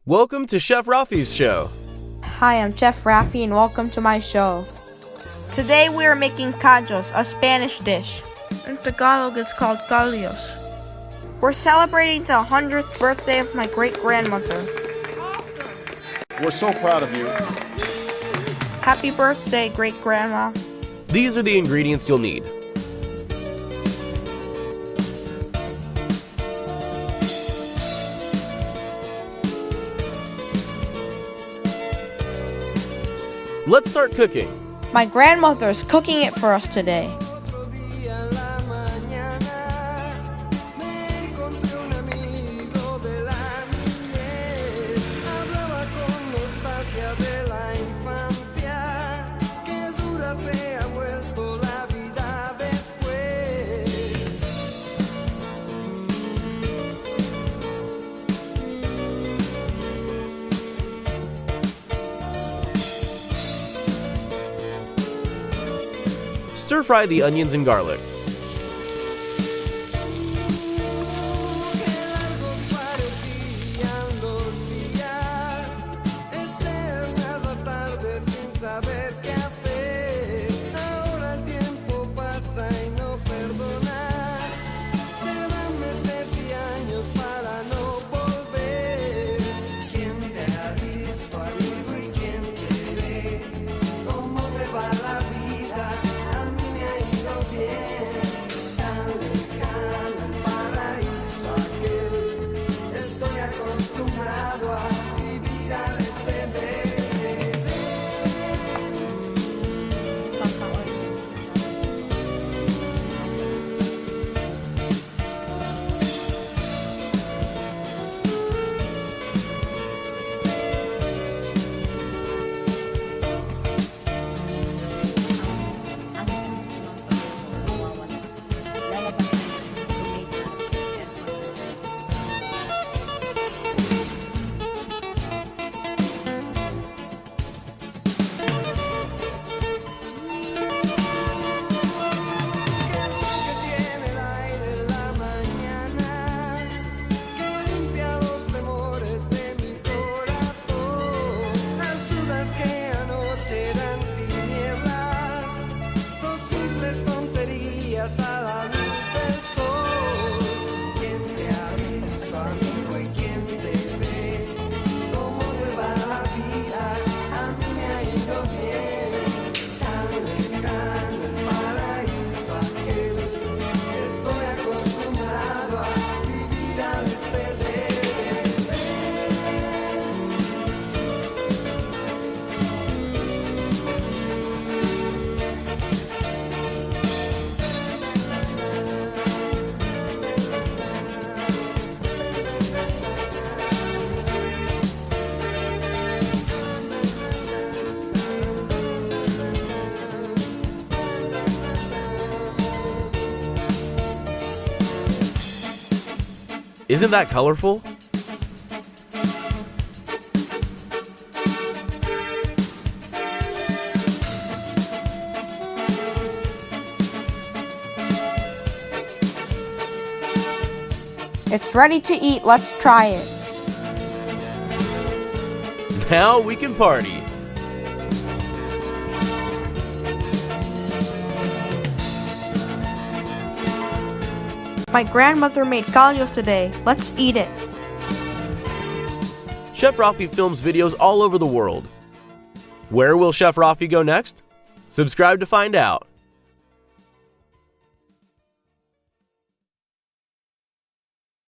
Welcome to Chef Rafi's show. Hi, I'm Chef Rafi and welcome to my show. Today we are making callos, a Spanish dish. In Tagalog it's called Kalyos. We're celebrating the 100th birthday of my great-grandmother. Awesome. We're so proud of you. Happy birthday, great-grandma. These are the ingredients you'll need. Let's start cooking. My grandmother is cooking it for us today. Stir-fry the onions and garlic. Isn't that colorful? It's ready to eat. Let's try it. Now we can party. My grandmother made callos today. Let's eat it. Chef Rafi films videos all over the world. Where will Chef Rafi go next? Subscribe to find out.